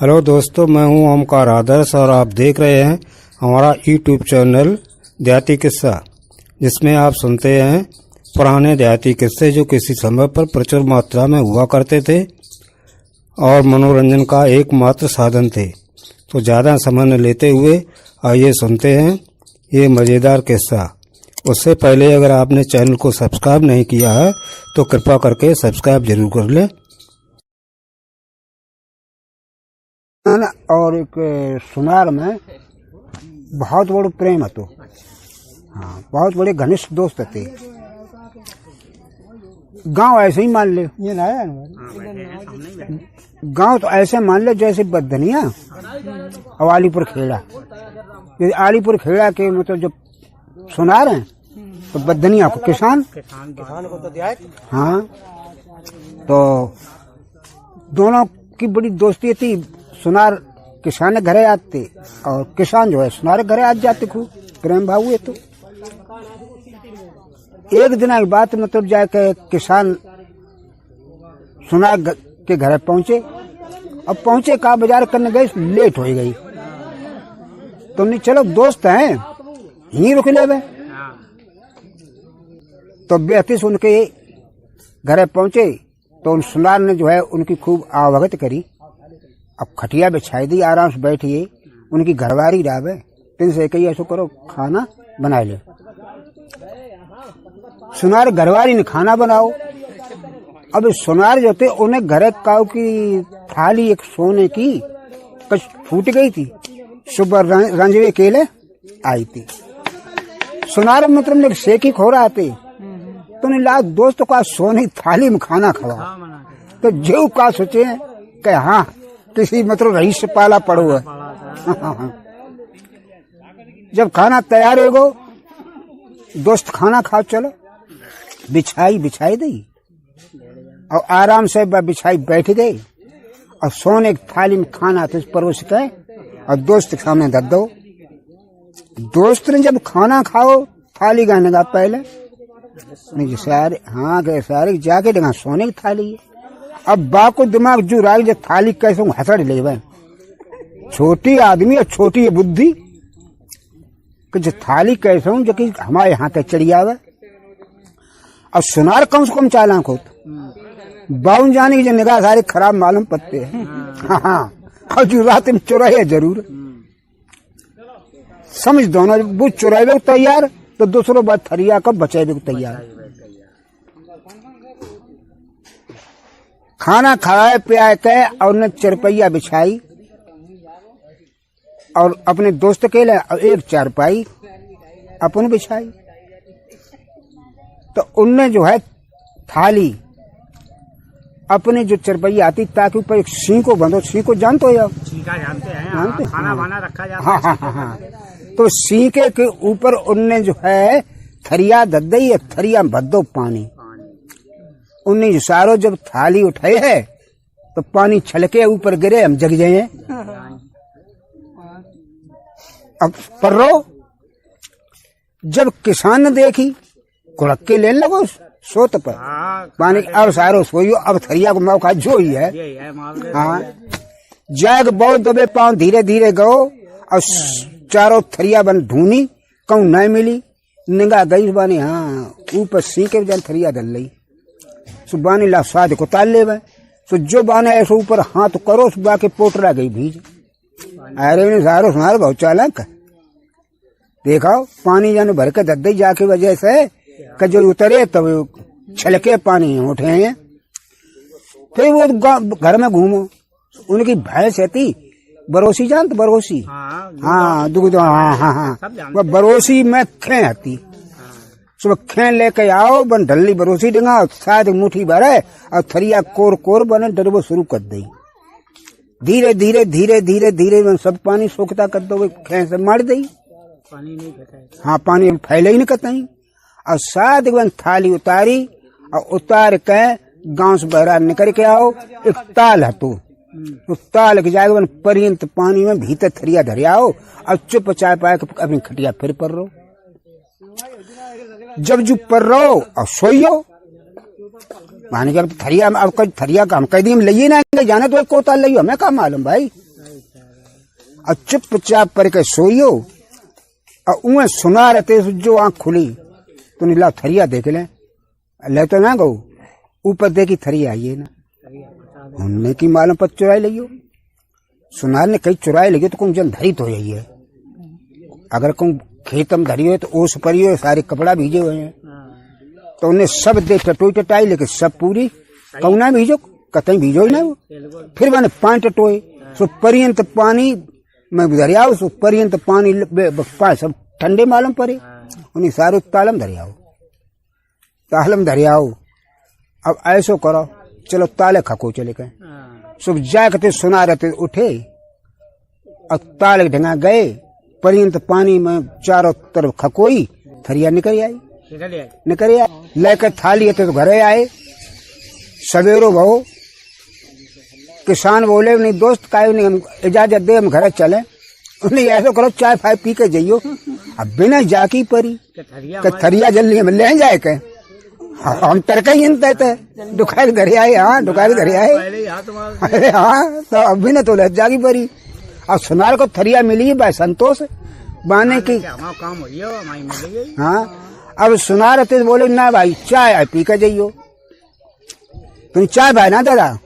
Hello दोस्तों, मैं हूं ओमकार आदर्श और आप देख रहे हैं हमारा यूट्यूब चैनल देहाती किस्सा, जिसमें आप सुनते हैं पुराने देहाती किस्से जो किसी समय पर प्रचुर मात्रा में हुआ करते थे और मनोरंजन का एकमात्र साधन थे। तो ज़्यादा समय न लेते हुए आइए सुनते हैं ये मज़ेदार किस्सा। उससे पहले अगर आपने चैनल को सब्सक्राइब नहीं किया है तो कृपया करके सब्सक्राइब जरूर कर लें। और एक सुनार में बहुत बड़ो प्रेम हतो। हाँ, बहुत बड़े घनिष्ठ दोस्त थे। गांव ऐसे ही मान ले, गांव तो ऐसे मान ले जैसे बदनिया और आलीपुर खेड़ा। आलीपुर खेड़ा के मतलब जब सुनार हैं तो बदनिया को किसान को तो दिया। हाँ, तो दोनों की बड़ी दोस्ती थी। सुनार किसान के घरे आते और किसान जो है सुनार घरे आ जाते, खूब प्रेम भाव हुए। तो एक दिन की बात मतलब जाके किसान सुनार के घरे पहुंचे। अब पहुंचे का बाजार करने गए, लेट हो गई। तो नहीं, चलो दोस्त हैं यहीं रुक ले। तो बेहती सुन के घरे पहुंचे तो उन सुनार ने जो है उनकी खूब आवभगत करी। अब खटिया बिछाई दी, आराम से बैठिए। उनकी घरवारी डावे, तीन से कही ऐसा करो खाना बना ले। सुनार घरवारी ने खाना बनाओ। अब सुनार जो थे उन्हें घरे काऊ की थाली एक सोने की कुछ फूट गई थी। सुबह रंजवे केले आई थी। सुनार मतलब ने सेकी खो रहा थे तो नहीं ला दोस्त का सोने थाली में खाना खवा। तो जो का सोचे कि हाँ किसी मतलब रईस से पाला पड़ो है। जब खाना तैयार हो गो, दोस्त खाना खाओ चलो, बिछाई दी और आराम से बिछाई बैठ गई और सोने की थाली में खाना तो परोस के और दोस्त के सामने धर दो। दोस्त ने जब खाना खाओ थाली गाने का पहले सारे हाँ गए सारे जाके देखा सोने की थाली है। अब बाको दिमाग जो राई जो थाली कैसे हसड़ ले भाई, छोटी आदमी और छोटी बुद्धि कि जो थाली कैसे हूँ जो कि हमारे यहाँ तक चढ़ी आवे। अब सुनार कम से कम चालाक हो बाउन जाने की जो निगाह सारे खराब मालूम पत्ते हैं। हाँ, और जो रात में चुराए जरूर समझ दो ना, वो चुराए तैयार तो दूसरों बात थरिया कब बचे तैयार। खाना खाए पिया के और ने चरपैया बिछाई और अपने दोस्त के लिए एक चारपाई अपन बिछाई। तो उनने जो है थाली अपने जो चरपैया आती ताकि ऊपर एक सी को बंधो। सी को जानते हो? जानते हैं, खाना वाना रखा जाता है। हाँ। तो सीके के ऊपर उनने जो है थरिया दद दी, थरिया में भर दो पानी। उन्हें सारो जब थाली उठाए है तो पानी छलके ऊपर गिरे, हम जग जाए। अब पर्रो जब किसान ने देखी कुड़क के लेने लगो सोत पर पानी। अब सारो सोइयो, अब थरिया को मौका जो ही है। हाँ, जाग बहुत दबे पांव धीरे धीरे गो और चारों थरिया बन ढूंढी, कहूं नहीं मिली। निगाह गई बानी, हाँ ऊपर सीके जन थरिया डल ली। सुबानी ला स्वाद को ताल ले तो जो बाने ऐसे ऊपर हाथ करो सुबह के पोटरा गई भीज। अरे सारो सुनार बहुत चालाक देखा, पानी जाने भर के दद्दी जाके वजह से कजो उतरे तब छलके पानी उठे हैं। फिर वो घर में घूमो, उनकी भैंस थी बरोसी, जानते बरोसी? हाँ दूध। हाँ, वो बरोसी में खे आती। सुबह खेन लेके आओ, बन ढल्ली बरोसी डंगा शायद मुठी भरे और थरिया कोर कोर बने डरबो शुरू कर दी। धीरे धीरे धीरे धीरे धीरे सब पानी सोखता कर दो, खेन से मार दी। पानी नहीं फैला। हाँ, पानी फैले ही नहीं कतई। और शायद थाली उतारी और उतार के गांव से बहरा निकल के आओ। एक ताल है तो ताल के जाएगा पर्यंत पानी में भीतर थरिया धरे आओ और चुप चाय पाए अपनी खटिया फिर पर रहो। जब जो पर रहो और सोइयो माने कि अब थरिया में अब थरिया का हम कह दी हम ले ना जाने तो कोताल लियो, हमें क्या मालूम भाई। और चुपचाप पर के सोइयो और उन्हें सुना रहते जो आंख खुली तो नीला थरिया देख ले तो ना गो ऊपर देखी थरिया आइए ना उनने की मालूम पर चुराई लियो सुनार ने कहीं चुराई लगी तो कौन जन धरी तो यही है अगर कौन खेत में धरी हो तो ओस पड़ी हो सारे कपड़ा भीजे हुए हैं तो उन्हें सब दे टटोई टटाई लेके सब पूरी कौना भीजो कतई भीजो ही ना वो फिर मैंने पानी टटोए सो पर्यंत पानी मैं दरियाओ सो पर्यंत पानी सब ठंडे मालूम पड़े उन्हें सारे तालम दरियाओ अब ऐसो करो चलो ताले खको चले गए सुबह जाके सुना रहते उठे और ताले ढंगा गए पर्यंत पानी में चारों तरफ खकोई थरिया निकल आई लेकर थाली तो घरे आए सवेरो बहु किसान बोले नहीं दोस्त का नहीं हम इजाजत दे हम घर चले उन्हें ऐसा करो चाय फाय पी के जाइयो अब बिना जाकी परी थरिया जल्दी हम ले जाए के हम तरका ही थे दुखाए धरे आए हाँ दुखाए धरे आए अरे हाँ तो अभी न तो जागी परी और सुनार को थरिया मिली है भाई संतोष बाने की हाँ अब सुनार थे बोले ना भाई चाय पी के जाइयो तुम चाय भाई ना दादा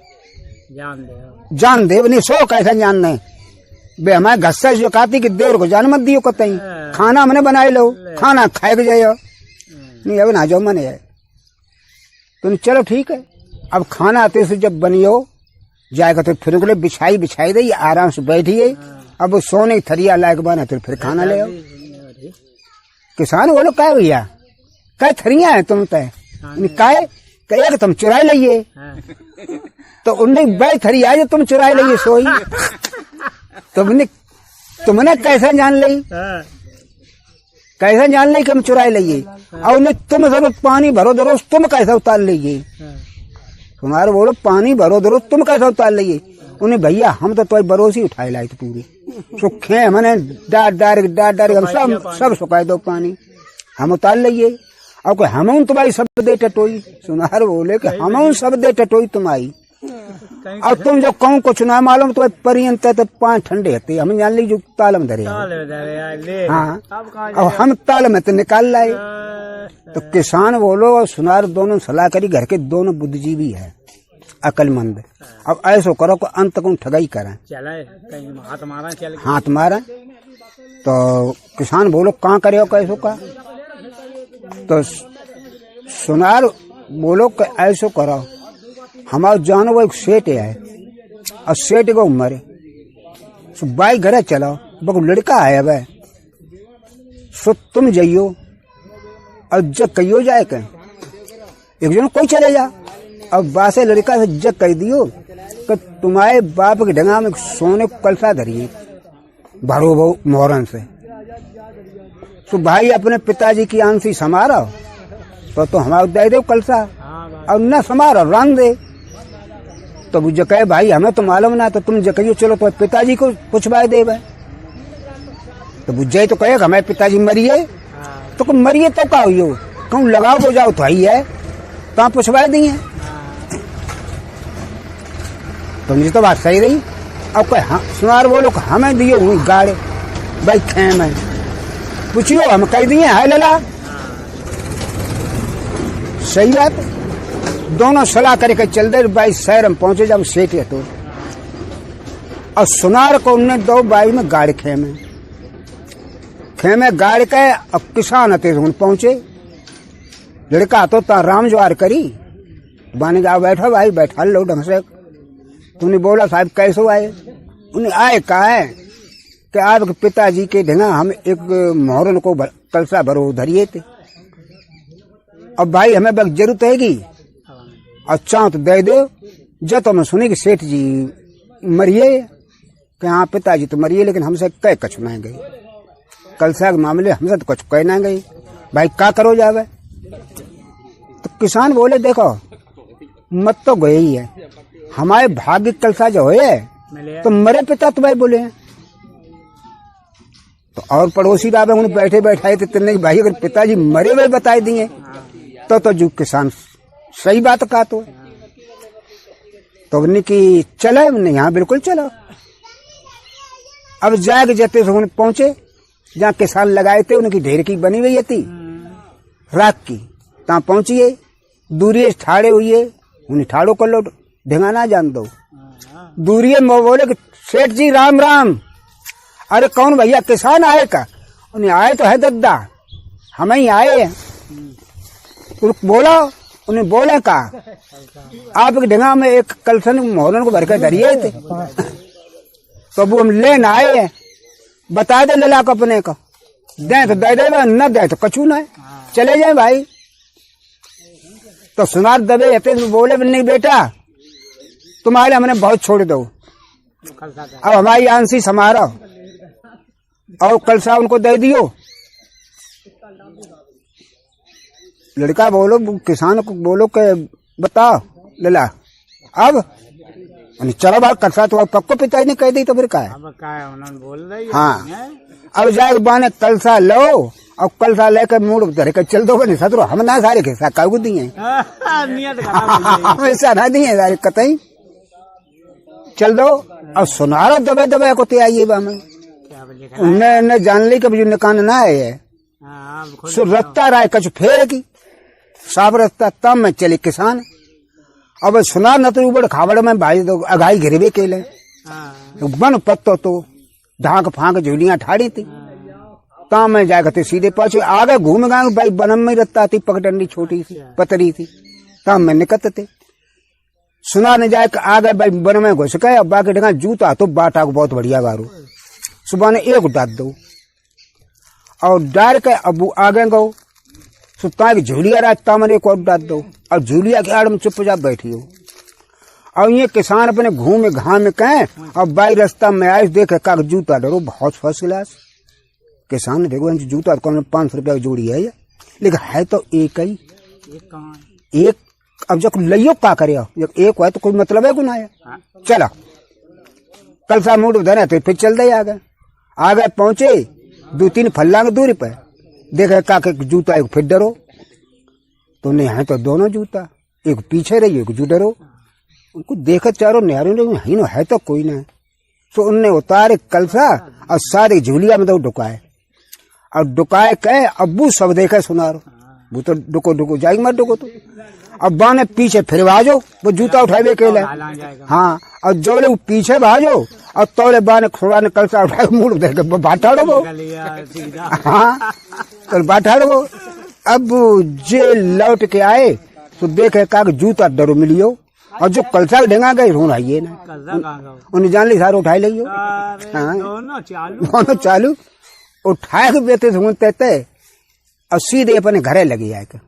जान दे नहीं सो कैसा जानने बे हमारे घर से जो कहती कि देवर को जान मत दियो कतई खाना मैंने बनाए लो खाना खाए के जाइयो नहीं अब ना जाओ मैंने तुम चलो ठीक है अब खाना आते से जब बनियो जाएगा तो फिर बोले बिछाई दे आराम से बैठिए अब वो सोने की थरिया लायक बना तो फिर खाना ले आओ किसान बोलो क्या भैया क्या थरिया है तुम तय कहे कि तुम चुराए लाइए तो उनने भाई थरिया जो तुम चुराए लाइए सोई तुमने कैसे जान ली कि हम चुराए लाइए और उन्हें तुम सब पानी भरो दरो तुम कैसे उतार लीजिए तुम्हारे बोलो पानी भरो दरो तुम कैसे उतार लीजिए उन्हें भैया हम तो तुम्हारी बरोसी उठाए लाई थी पूरी सुखे मैंने डार हम सब सुखाए दो पानी हम उतार लीजिए और कोई हम तुम्हारी सब दे टटोई सुनार बोले कि हम सब दे टटोई तुम्हारी अब तुम जब कहूँ कुछ ना मालूम तो पर्यंत तो पांच ठंडे होते हम जान ली जो तालम धरे हाँ और हम ताल में तो निकाल लाए तो किसान बोलो और सुनार दोनों सलाह करी घर के दोनों बुद्धिजीवी है अकलमंद अब ऐसो करो को अंत को ठगाई करें हाथ मारा तो किसान बोलो कहाँ करे हो कैसो का तो सुनार बोलो ऐसो करो हमारा जानो वो एक सेठ है और सेठ को उम्र सो बाई घर चलाओ बको लड़का है अब सो तुम जाइयो और जग कहियो जाए के एक जन कोई चले जा अब बासे लड़का से जग कह दियो कि तुम्हारे बाप के ढंगा में सोने को कलसा धरिए भरो बहु मोहरन से सो भाई अपने पिताजी की आंसी समारो तो हमारा दे दो कलसा और न समारो रंग दे तो वो जकहे भाई हमें तो मालूम ना तो तुम जकहियो चलो तो पिताजी को पूछवाए दे तो बुझे तो कहे हमारे पिताजी मरिए तो मरिए तो का हुई कहूँ लगाओ तो जाओ तो ही है तो पूछवाए दिए तो मुझे तो बात सही रही अब कहे हाँ सुनार बोलो हमें दियो हुई गाड़े भाई खेम है पूछियो हम कह दिए है लला सही बात दोनों सलाह करके चल दे भाई शहर में पहुंचे जब सेठ है तो और सुनार को उनने दो बाई में गाड़ खेमे गाड़ के अब किसान आते पहुंचे लड़का तो राम ज्वार करी बाने जाओ बैठो भाई बैठा लो ढंग से तूने बोला साहब कैसो आए उन्हें आए कहा है कि आपके पिताजी के ढंगा हम एक मोहरन को कलसा भरो धरिए थे अब भाई हमें बस जरूरत हैगी अच्छा तो दे दो जब तो मैं सुनी कि सेठ जी मरिए कि हाँ पिताजी तो मरिए लेकिन हमसे कह कछ ना गई कलसा के मामले हमसे तो कुछ कह ना गई भाई क्या करो जावे तो किसान बोले देखो मत तो गए ही है हमारे भाग्य कलसा जो है तो मरे पिता तो भाई बोले हैं तो और पड़ोसी बाबे उन्हें बैठे बैठाए थे तेने भाई अगर पिताजी मरे हुए बताए दिए तो जो किसान सही बात कहा तो उन्हें की चले नहीं हाँ बिल्कुल चलो अब जाके जते से उन्हें पहुंचे जहाँ किसान लगाए थे, उनकी ढेर की बनी हुई थी राख की, तहाँ पहुंचिए दूरिये ठाड़े हुई, उन्हें ठाड़ो कर लो, ढिंगाना जान दो। दूरिये में बोले कि सेठ जी राम राम। अरे कौन भैया, किसान आए का? उन्हें आए तो है दद्दा, हम ही आए हैं। तो बोला, उन्हें बोले का आपके ढिंगा में एक कलसन मोहरन को भर के धरिए थे, तो वो हम लेन आए हैं, बता दे लला को अपने को, दे तो दे दे, न दे तो कछू न है, चले जाए भाई। तो सुनार दबे रहते तो बोले नहीं बेटा तुम्हारे हमने बहुत छोड़ दो, अब हमारी आंसी समारो और कलसा उनको दे दियो। लड़का बोलो किसान को बोलो के बताओ लला अब चलो बात कलसा तो पक्को पिताजी ने कह दी तो फिर क्या है, उन्होंने बोल रही। हाँ अब जाए बाने कलसा लो और कलसा लेकर मूड धरे कर चल दो नहीं सतरो, हम ना सारे के साथ कागू दिए ऐसा ना दिए सारे कतई चल दो। और सुनारो दबे दबे को ते आइए उन्हें जान ली कि निकान ना है रस्ता राय कछ फेर की साफ रास्ता, तब में चले किसान। अब सुनार न तो ऊबड़ खाबड़ में भाई तो अघाई घिरवे के ले बन पत्तो तो ढाक फांक झूलियां ठाड़ी थी, तब में जाकर सीधे पहुंचे आगे घूम गए भाई बनम में रत्ता थी, पगडंडी छोटी सी पतरी थी, तब में निकलते सुना ने जाए आगे भाई बन में घुस गए। अब बाकी ढंगा जूता तो बाटा को बहुत बढ़िया गारू, सुबह ने एक डाल दो और डाल के अबू आगे गो सुता की झूलिया रास्ता में एक और डाल दो और झूलिया के आड़ में चुपचाप बैठी हो। और ये किसान अपने घूमे घाम कहें और बाई रास्ता में आए देखे का जूता डरो बहुत फर्स्ट क्लास। किसान ने देखो जूता 500 रुपया जोड़ी है, लेकिन है तो एक ही एक। अब जब लियो का करे, जब एक है तो कोई मतलब है को ना है। चला कल सा मूड धरे तो फिर चल दे आगे पहुंचे 2-3 फल्लांग दूरी पर देखे का जूता एक फिर डरो तो नहीं है तो दोनों जूता एक पीछे रही एक जू डरो। उनको देखा चारों निहारों है तो कोई ना, तो उनने उतारे कलसा और सारी झूलिया में तो डुकाए और डुकाए कहे अब्बू सब देखे सुनारो वो तो डुको डुको जाएगी मत डुको तो अब बाने पीछे फिर भाजो वो जूता उठाए के ले। हाँ और जोड़े वो पीछे भाजो और तोड़े बाने खुड़ा ने कलसा उठाए मुड़ दे के बाटा डो। हाँ तो बाटा डो। अब जे लौट के आए तो देखे का जूता डरो मिलियो और जो कलसा ढेंगा गए रोना ये ना उन्हें जान ली सारे उठाए लियो। हाँ दोनों चालू उठाए के बेते सुनते और सीधे अपने घरे लगी आए के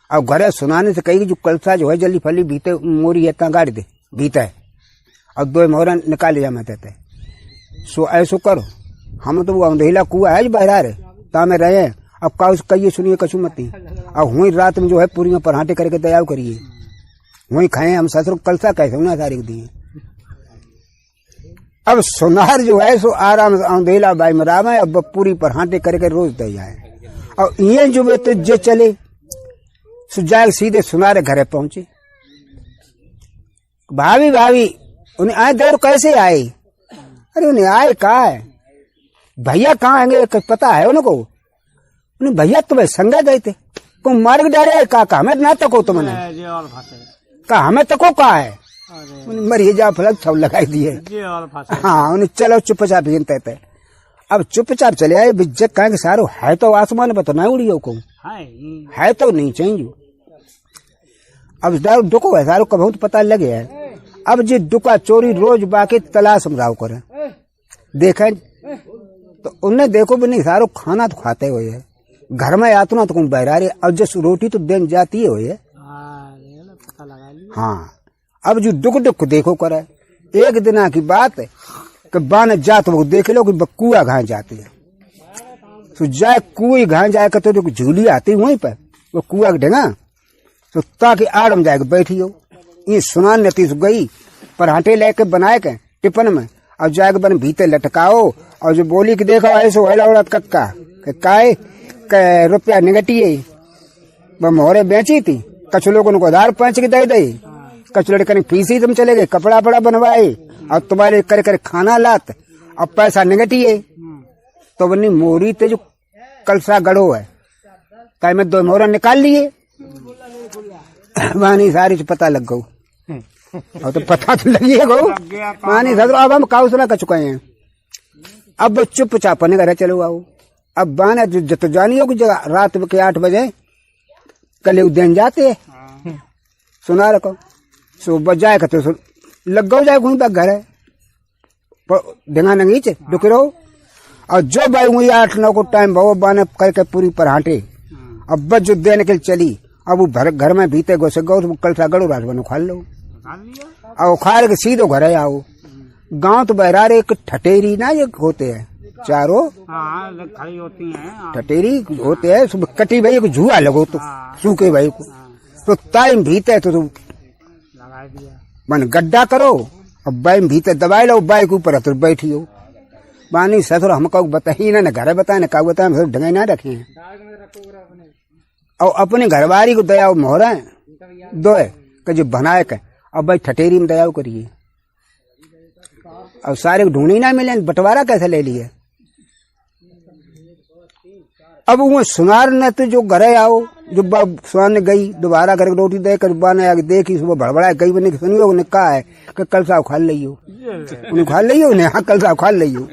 और घरे सुनाने से कही जो कलसा जो है जल्दी फली बीते मोरी है गाड़ी दे बीता है और 2 मोहरा निकाल लिया मैं देते सो ऐसो करो हम तो वो अंधेला कुआ है बहरा रे ता में रहे। अब का कहिए सुनिए कछु मत अब हुई रात में जो है पूरी में पराठे करके दयाव करिए वही खाए हम ससुर कलसा कैसे ना सारे दिए। अब सुनार जो है सो आराम अंधेला बाई मराम है अब पूरी पराठे करके रोज दे जाए और ये जो वे तो जे चले सुजाग सीधे सुनारे घरे पहुंचे। भाभी उन्हें आए देर कैसे आए? अरे उन्हें आए कहा है भैया कहाँ आएंगे पता है उनको? उन्हें भैया तुम्हें संगा गए थे को मार्ग डाले का हमें ना तको तुमने का हमें तको कहा है उन्हें मरिए जा फलक सब लगाई दिए। हाँ उन्हें चलो चुपचाप थे अब चुपचाप चले आए बिज्जत कहेंगे सारो है तो आसमान पर तो ना उड़ियो को है तो नहीं चाहिए। अब दुको है सारो का बहुत पता लगे है। अब जी दुका चोरी रोज बाकी तलाश समझाओ करे देखे तो उन्हें देखो भी नहीं सारो खाना तो खाते हुए है घर में आतो ना तो कौन बहरा रहे और जस रोटी तो देन जाती है हुए। हाँ अब जो दुख दुख देखो करे एक दिन की बात है कि बान जात वो देख लो कि कुआ घास जाती है तो जाए कुएं घास जाए तो जो झूली आती वहीं पर वो कुआ ढेगा तो ताकि आड़म जाके बैठी हो। ये सुनान नती गई पराठे लेके बनाए के टिफिन में और जाके बन भीतर लटकाओ और जो बोली कि देखो ऐसे हेला उड़ा कक्का काय रुपया निगटी है वो मोहरे बेची थी कछ लोगों को आधार 5 की दे दे कछ लड़के ने फीसी तुम चले गए कपड़ा पड़ा बनवाए और तुम्हारे कर खाना लात अब पैसा निगटिए तो बनी मोरी ते जो कलसा गड़ो है कहीं में 2 मोहरा निकाल लिए मानी सारी से पता लग गो और तो पता तो लगी है गो मानी सदरो अब हम काउंसला कर चुके हैं अब चुपचाप ने घर चलो आओ अब बाने जो जानियो की जगह रात के 8 बजे कल उद्यान जाते सुना रखो सुबह जाए तो लग गो जाए घूम घर है ढंगा नंगीच दुख रहो और जो भाई वही 8-9 को टाइम बहु बाने करके पूरी पर हाटे अब बस जो देने के लिए चली अब वो घर में भीते घुसे गो कल सा गड़ो रात बनो खा लो और खार के सीधो घर आओ गांव तो बहरारे एक ठटेरी ना ये होते हैं चारों खड़ी होती हैं ठटेरी होते हैं सुबह कटी भाई को झुआ लगो तो सूखे भाई को तो टाइम भीते तो लगा दिया मन गड्ढा करो अब बाई भीतर दबाई लो बाई के ऊपर तो बैठी हो बानी ससुर हमको बताई ना घर बताए ना का बताए ढंगाई ना रखे और अपने घरवारी को दयाव मोहरा दो है कि जो बनाए के अब भाई ठटेरी में दयाव करिए अब सारे ढूंढी ना मिले बंटवारा कैसे ले लिए अब वो सुनार ने तो जो घरे आओ जो सुनार ने गई दोबारा घर रोटी दे कर बाने आगे देखी सुबह भड़बड़ा गई बने सुनियो उन्हें कहा है कि कल साहब खा लियो उन्हें खा लियो उन्हें हाँ कल साहब खा लियो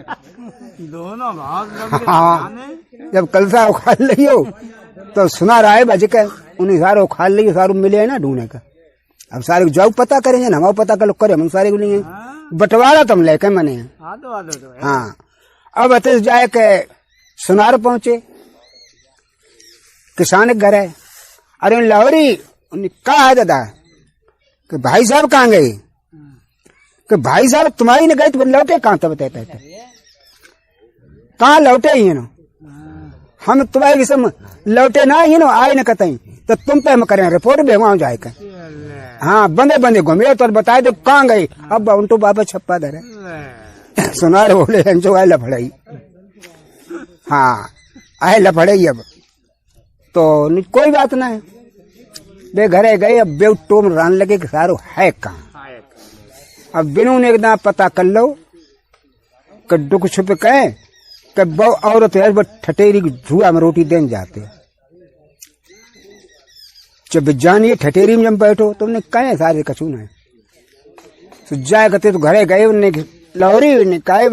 दोनों भाग हाँ जब कल साहब खा लियो तो सुनार आए बज के उन्हें सारो खा लियो सारो मिले है ना ढूंढने का अब सारे जाओ पता करेंगे हमारा पता कर करे हम सारे को नहीं बंटवारा तुम लेके मने हाँ अब अतिश जाए के सुनार पहुंचे किसान घर है अरे लाहौरी उन्हें कहा है दादा कि भाई साहब कहाँ गए कि भाई साहब तुम्हारी ने गए तो लौटे कहाँ तब बताते कहाँ लौटे ही ना हम तुम्हारे किस्म लौटे ना ही ना आए न कतई तो तुम पे हम करें रिपोर्ट भेजवा जाएगा हाँ बंदे घूमे तो बताए तो कहाँ गए अब उन तो बाबा छप्पा धरे सुनार बोले जो आए लफड़ाई हाँ आए लफड़ाई अब तो कोई बात ना है बे घरे गए अब बे टोम रान लगे कि सारो है कहाँ अब बिनू ने एकदम पता कर लो कि दुख छुप कहे कि बहु औरत है बस ठटेरी की झुआ में रोटी देने जाते जब जानिए ठटेरी में जब बैठो तुमने कहे सारे कछू ना तो जाए करते तो घरे गए उन्हें लाहौरी ने कहे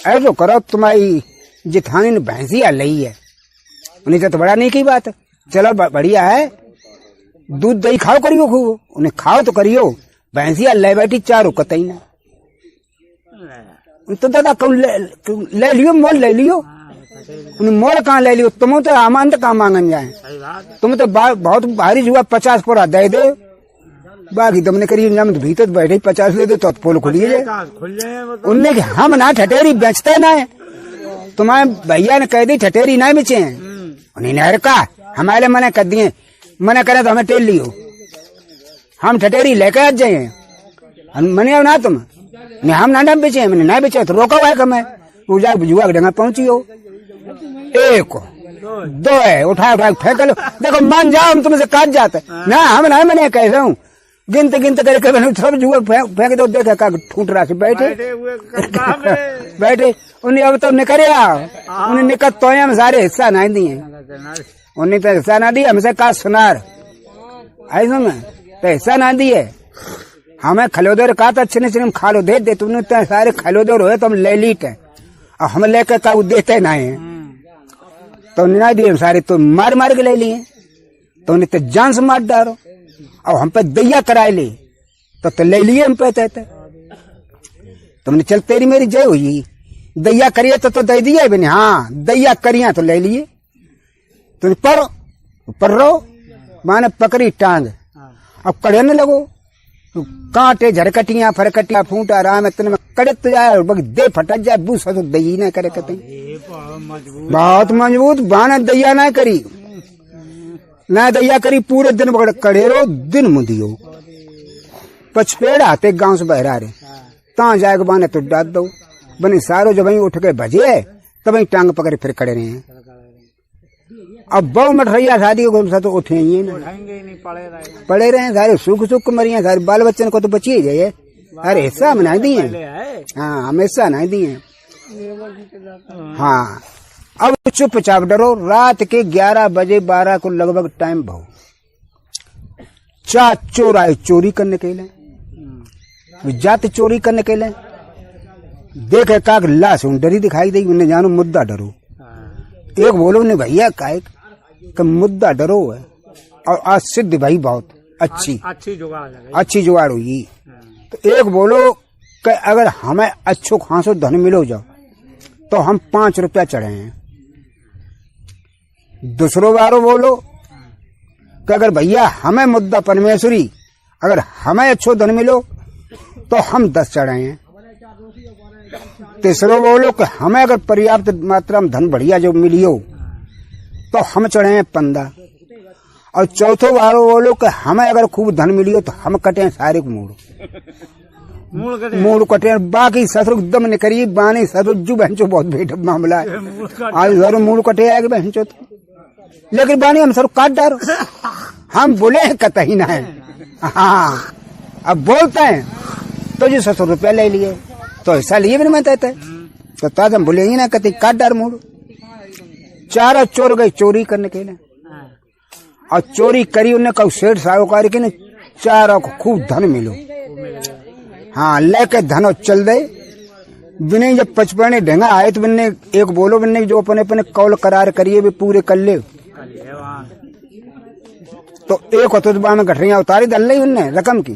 ऐसो करो तुम्हारी जिठानी ने भैंसिया लई है उन्हें तो बड़ा नहीं की बात चलो बढ़िया है दूध दही खाओ करियो खूब उन्हें खाओ तो करियो भैंसिया ले बैठी चारों कतई ना तो दादा कौन ले लियो मोल ले लियो उन्हें मोल कहाँ ले लियो तुम तो आमंत कहाँ मांगन जाए तुम तो बहुत भारी जुआ 50 पूरा दे दे बाकी तुमने करिए जब भीतर बैठे 50 दे दे तो पोल खुलिए उनने कि हम ना ठटेरी बेचते ना है तुम्हारे भैया ने कह दी ठटेरी ना बेचे हैं उन्हें नहर का हमारे मना कर दिए मना करे तो हमें टेल लियो हम ठटेरी लेकर आ जाए मने ना तुम नहीं हम ना बेचे मैंने ना बेचे तो रोका हुआ है मैं पूजा जुआ के डंगा पहुंची हो एक दो है उठा फेंक लो देखो मान जाओ हम तुमसे काट जाते ना हम ना मैंने कह रहा हूँ गिनते करके मैंने सब जुआ फेंक दो देखा का ठूट रहा से बैठे बैठे उन्हें अब तो निकले उन्हें निकल तो हम सारे हिस्सा ना दिए उन्हें तो हिस्सा ना दिया हमसे का सुनार ऐसा में तो हिस्सा ना दिए हमें खलोदर कहा था अच्छे हम खा लो दे तुमने तो सारे खलोदर हुए तो हम ले लीटे और हम लेकर का देते ना है तो ना दिए सारे तो मार के ले लिए तो उन्हें तो जान से मार डालो और हम पे दैया कराए ले तो ले लिए हम पे थे तुमने चल तेरी मेरी जय हुई दैया करिए तो दे दिए बने हाँ दैया करिए तो ले लिए तुम पर रो माने पकड़ी टांग अब कड़े न लगो कांटे झरकटियां फरकटियां फूटा राम इतने में कड़े तो जाए दे फटक जाए बूसा तो दही ना करे कहते बहुत मजबूत बाना दैया ना करी ना दैया करी पूरे दिन पकड़ कड़े रो दिन मुदियो पचपेड़ आते गांव से बहरा रे ता जाएगा बाने तो डाल दो बने सारो जब वही उठ के भजे तब वही टांग पकड़े फिर खड़े रहे हैं अब बहु मठैया शादी को तो उठे ही पड़े रहे सारे सुख मरिया सारे बाल बच्चन को तो बचिए जाइए अरे हिस्सा मना दिए हाँ हम हिस्सा नहीं दिए हाँ, अब चुपचाप डरो। रात के 11 बजे 12 को लगभग टाइम भाव 4 चोर आए चोरी करने के लिए। जाते चोरी करने के लिए देखे काक लाश डरी दिखाई दी। उन्हें जानो मुद्दा डरो। एक बोलो ने भैया काहे कि मुद्दा डरो है। और आज सिद्ध भाई बहुत अच्छी जुगाड़ हुई। तो एक बोलो कि अगर हमें अच्छो खासो धन मिलो जाओ तो हम 5 रुपया चढ़े हैं। दूसरो बारो बोलो कि अगर भैया हमें मुद्दा परमेश्वरी अगर हमें अच्छो धन मिलो तो हम 10 चढ़े हैं। तीसरो बोलो कि हमें अगर पर्याप्त मात्रा में धन बढ़िया जो मिलियो तो हम चढ़े हैं 15। और चौथो बारो बोलो कि हमें अगर खूब धन मिलियो तो हम कटे हैं सारे को मूड़ कटे। बाकी ससुर एकदम नहीं करिए बानी ससुर जो बहनचो बहुत भेट मामला है। आज घर मूड़ कटे आएगा बहनचो तो। लेकिन बानी हम सर काट डारो। हम बोले हैं कतई ना है। हाँ, अब बोलते हैं तो जी 700 रुपया ले लिए तो ऐसा लिए भी नहीं मैं कहते तो ताज हम बोले ही ना कतई काट डार मूड़। 4 चोर गए चोरी करने के लिए और चोरी करी उन्हें कहू सेठ साहूकार की ने 4 को खूब धन मिलो। हाँ, लेके धन चल दे बिने जब 55 ढेंगा आए तो बिन्ने एक बोलो बिन्ने जो अपने अपने कौल करार करिए भी पूरे कर ले। तो एक होतो में गठरियां उतारी दल ली उनने रकम की।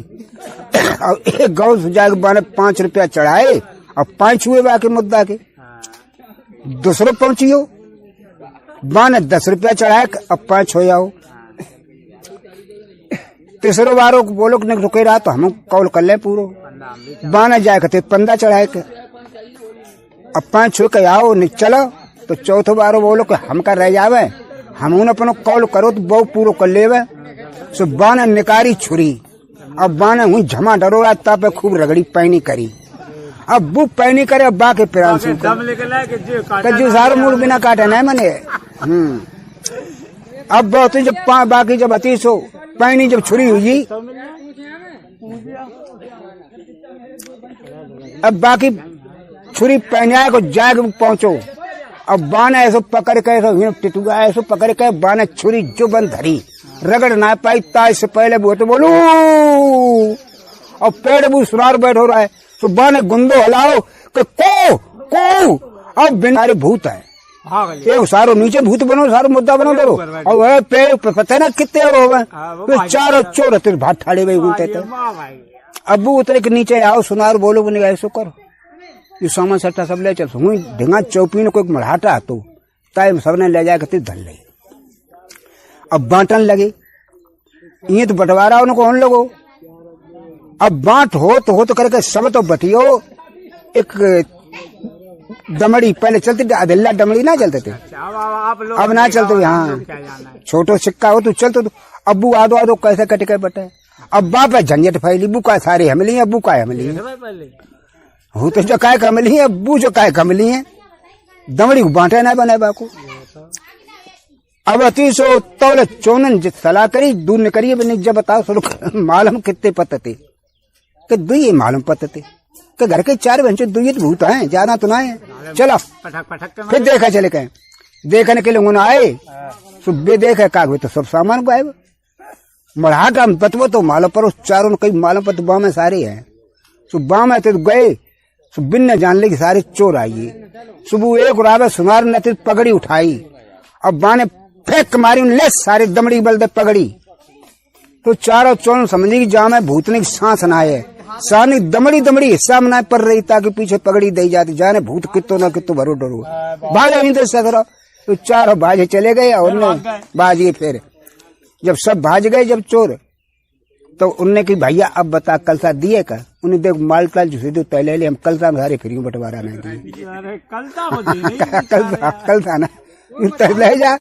और एक गौ जाके बाने 5 रुपया चढ़ाए और 5 हुए बाकी मुद्दा के। दूसरो पहुंचियो बाने 10 रुपया चढ़ाए अब 5 हो जाओ। तीसरो बारो बोलो कि रुके रहा तो हम कौल कर ले पूरो बाना जाए कहते 15 चढ़ाए के अब 5 हो के आओ नहीं चलो। तो चौथो बारो बोलो कि हम का रह जावे हम उन अपनो कौल करो तो बहु पूरो कर लेवे। सो बाने निकारी छुरी अब बाने हुई झमा डरो रास्ता पे खूब रगड़ी पैनी करी। अब वो पैनी करे अब बाके पिरान से जो सारो मूड बिना काटे नहीं मने। अब बहुत जब बाकी जब अति सो पैनी जब छुरी हुई अब बाकी छुरी पहनाए को जाग पहुंचो। अब बाने ऐसो पकड़ के टिटुआ ऐसो पकड़ के बाने छुरी जो बंद धरी रगड़ ना पाई ताज से पहले वो तो बोलू और पेड़ भी सुनार बैठो रहा है। तो बाने गुंदो हलाओ को अब बिनारे भूत है। ये सारो नीचे भूत बनो सारो मुद्दा बनो करो और वह पेड़ पता ना कितने और हो गए। 4 चोर तेरे भात ठाड़े हुए घूमते थे। अबू उतरे के नीचे आओ सुनार बोलो बने ऐसो करो ये सामान सट्टा सब ले चल हुई ढिंगा चौपी ने कोई मढ़ाटा तो ताई सबने ले जाकर धन ले। अब बांटन लगे ये तो बंटवारा उनको उन लोगों। अब बांट हो तो करके सब तो बटियो। एक दमड़ी पहले चलती अदल्ला दमड़ी ना चलते थे अब ना चलते। हाँ, छोटो सिक्का हो तो चलते तो अब्बू आदो कैसे कट के बटे। अब बाप झंझट फैली बुका सारे हमली है बुका हमली है हो तो जो काय कमली है अब्बू जो काय कमली है दमड़ी बांटे ना बने बाकू। अब अति सो तौल चोनन सलाह करी दूर न करिए बने जब बताओ मालूम कितने पत्ते कि दुई मालूम पत्ते कि घर के 4 बच्चे दुई भूत हैं ज्यादा तो ना है। चलो फिर देखा चले गए देखने के लिए आए सुबह देखे कागज तो सब सामान गायब। मढ़ाटा पतवो तो मालूम पर उस चारों कई मालूम पत बाम में सारे हैं। सुबह में तो गए सुबिन ने जान ली कि सारे चोर आइए। सुबह एक रावे सुनार ने पगड़ी उठाई अब बाने फेंक मारी ले सारे दमड़ी बल दे पगड़ी। तो चारों चोर समझी जा में भूतने की सांस ना आए सानी दमड़ी हिस्सा में ना पड़ रही ताकि पीछे पगड़ी दई जाती जाने भूत कितो ना कितो भरो डरो भाजा नहीं दे सक। तो 4 भाजे चले गए और बाजी फिर जब सब भाज गए जब चोर तो उनने की भैया अब बता कल सा दिए का उन्हें देख माल ताल जो सीधे पहले ले हम कल सा सारे फ्री बंटवारा नहीं दिए कल था ना ले जा।